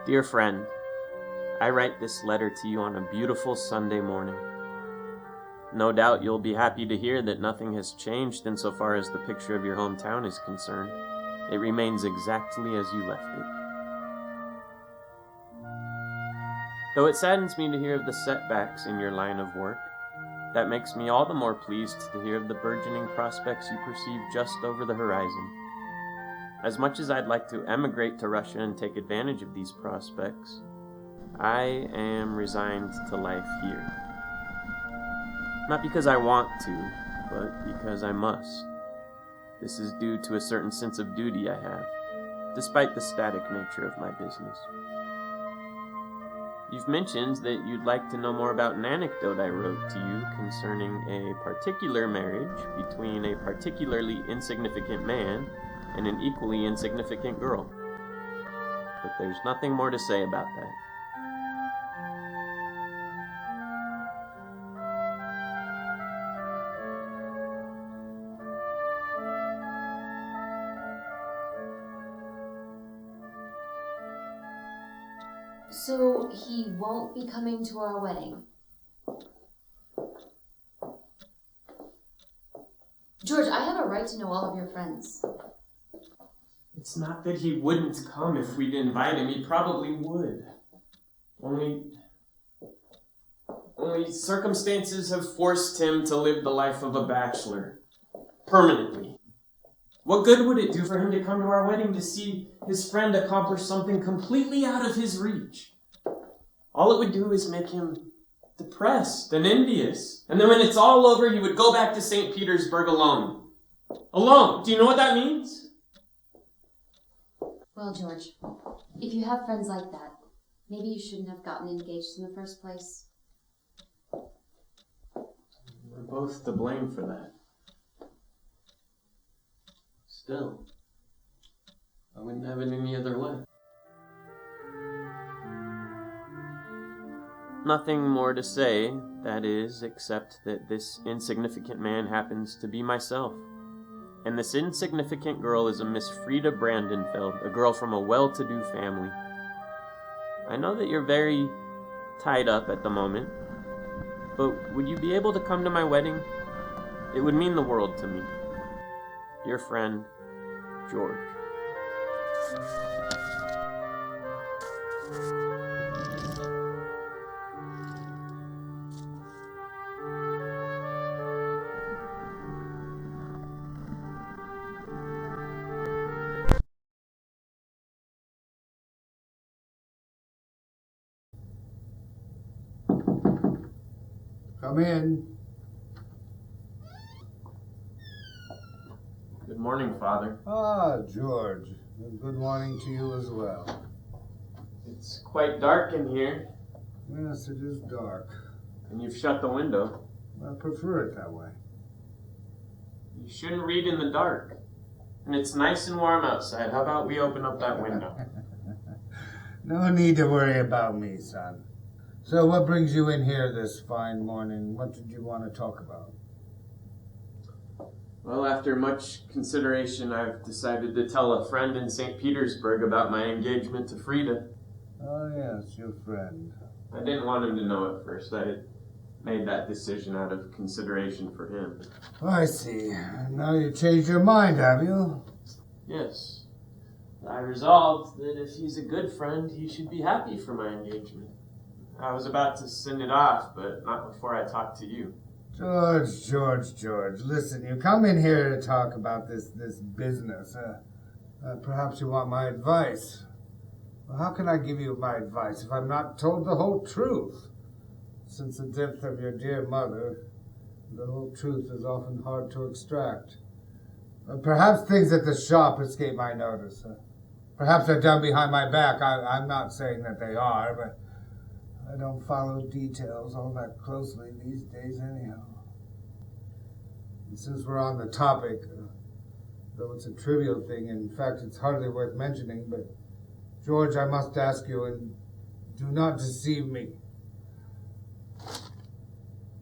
Dear friend, I write this letter to you on a beautiful Sunday morning. No doubt you'll be happy to hear that nothing has changed insofar as the picture of your hometown is concerned. It remains exactly as you left it. Though it saddens me to hear of the setbacks in your line of work, that makes me all the more pleased to hear of the burgeoning prospects you perceive just over the horizon. As much as I'd like to emigrate to Russia and take advantage of these prospects, I am resigned to life here. Not because I want to, but because I must. This is due to a certain sense of duty I have, despite the static nature of my business. You've mentioned that you'd like to know more about an anecdote I wrote to you concerning a particular marriage between a particularly insignificant man and an equally insignificant girl. But there's nothing more to say about that. So he won't be coming to our wedding? George, I have a right to know all of your friends. It's not that he wouldn't come if we'd invite him. He probably would. Only circumstances have forced him to live the life of a bachelor. Permanently. What good would it do for him to come to our wedding to see his friend accomplish something completely out of his reach? All it would do is make him depressed and envious. And then when it's all over, he would go back to St. Petersburg alone. Alone! Do you know what that means? Well, George, if you have friends like that, maybe you shouldn't have gotten engaged in the first place. We're both to blame for that. Still, I wouldn't have it any other way. Nothing more to say, that is, except that this insignificant man happens to be myself. And this insignificant girl is a Miss Frida Brandenfeld, a girl from a well-to-do family. I know that you're very tied up at the moment, but would you be able to come to my wedding? It would mean the world to me. Your friend, George. Come in. Good morning, Father. Ah, George. Good morning to you as well. It's quite dark in here, Yes, it is dark. and you've shut the window. I prefer it that way. You shouldn't read in the dark. And it's nice and warm outside. How about we open up that window? No need to worry about me, son. So what brings you in here this fine morning? What did you want to talk about? Well, after much consideration, I've decided to tell a friend in St. Petersburg about my engagement to Frida. Oh, yes, your friend. I didn't want him to know at first. I had made that decision out of consideration for him. Oh, I see. Now you changed your mind, have you? Yes. I resolved that if he's a good friend, he should be happy for my engagement. I was about to send it off, but not before I talked to you. George. Listen, you come in here to talk about this business. Perhaps you want my advice. Well, how can I give you my advice if I'm not told the whole truth? Since the death of your dear mother, the whole truth is often hard to extract. Perhaps things at the shop escape my notice. Perhaps they're done behind my back. I'm not saying that they are, but I don't follow details all that closely these days anyhow. And since we're on the topic, though it's a trivial thing, in fact it's hardly worth mentioning, but George, I must ask you, and do not deceive me.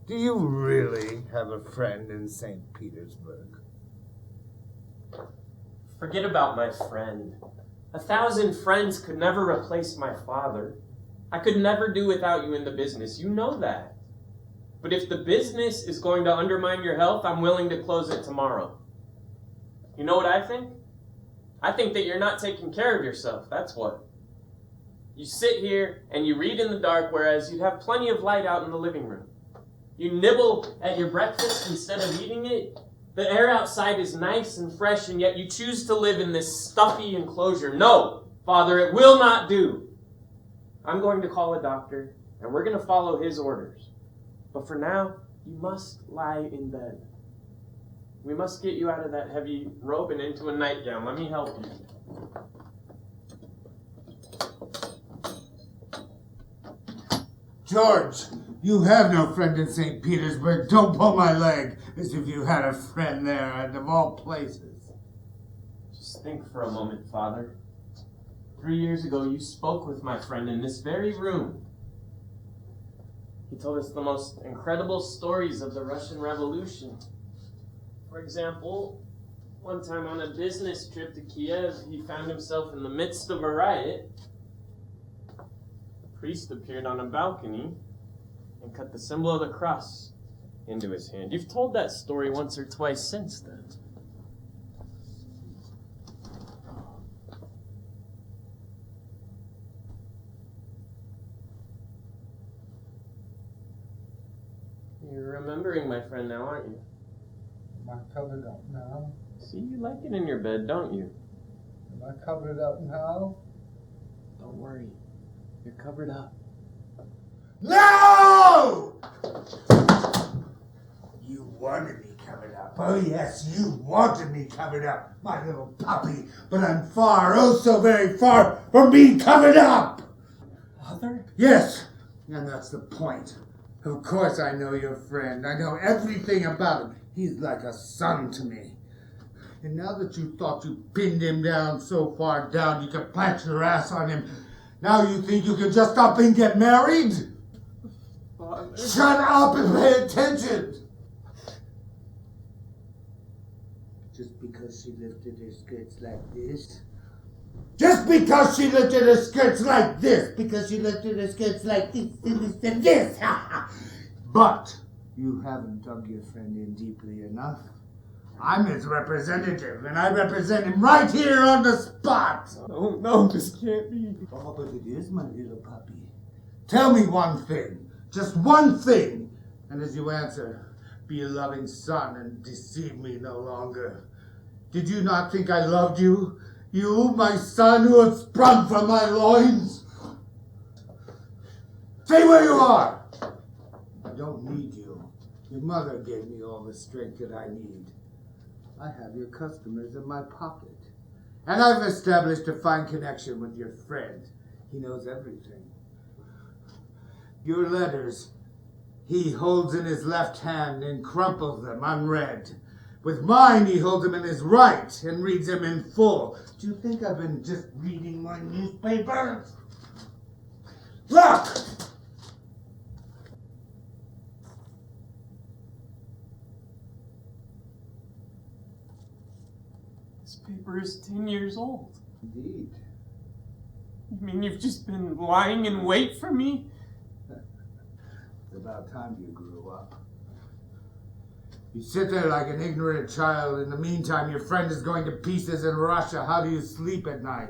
Do you really have a friend in St. Petersburg? Forget about my friend. 1,000 friends could never replace my father. I could never do without you in the business. You know that. But if the business is going to undermine your health, I'm willing to close it tomorrow. You know what I think? I think that you're not taking care of yourself. That's what. You sit here and you read in the dark, whereas you'd have plenty of light out in the living room. You nibble at your breakfast instead of eating it. The air outside is nice and fresh, and yet you choose to live in this stuffy enclosure. No, Father, it will not do. I'm going to call a doctor, and we're going to follow his orders. But for now, you must lie in bed. We must get you out of that heavy robe and into a nightgown. Let me help you. George, you have no friend in St. Petersburg. Don't pull my leg as if you had a friend there, and of all places. Just think for a moment, Father. 3 years ago, you spoke with my friend in this very room. He told us the most incredible stories of the Russian Revolution. For example, one time on a business trip to Kiev, he found himself in the midst of a riot. A priest appeared on a balcony and cut the symbol of the cross into his hand. You've told that story once or twice since then. You're remembering my friend now, aren't you? Am I covered up now? See, you like it in your bed, don't you? Am I covered up now? Don't worry. You're covered up. No! You wanted me covered up. Oh, yes, you wanted me covered up, my little puppy. But I'm far, oh so very far from being covered up. Father? Yes, and that's the point. Of course I know your friend. I know everything about him. He's like a son to me. And now that you thought you pinned him down so far down you could plant your ass on him, now you think you can just up and get married? Father. Shut up and pay attention! Just because she lifted her skirts like this? Just because she lifted her skirts like this! Because she lifted her skirts like this and this and this! But you haven't dug your friend in deeply enough. I'm his representative, and I represent him right here on the spot! Oh, no, this can't be. Oh, but it is, my little puppy. Tell me one thing. Just one thing. And as you answer, be a loving son and deceive me no longer. Did you not think I loved you? You, my son, who had sprung from my loins? Stay where you are! I don't need you. Your mother gave me all the strength that I need. I have your customers in my pocket. And I've established a fine connection with your friend. He knows everything. Your letters, he holds in his left hand and crumples them unread. With mine, he holds them in his right and reads them in full. Do you think I've been just reading my newspaper? Look! This paper is 10 years old. Indeed. You mean you've just been lying in wait for me? It's about time you grew up. You sit there like an ignorant child. In the meantime, your friend is going to pieces in Russia. How do you sleep at night?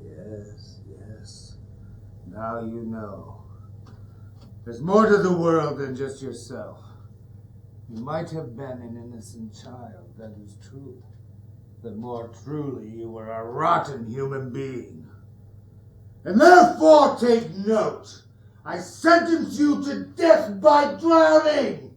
Yes, yes. Now you know. There's more to the world than just yourself. You might have been an innocent child, that is true. But more truly, you were a rotten human being. And therefore take note. I sentence you to death by drowning!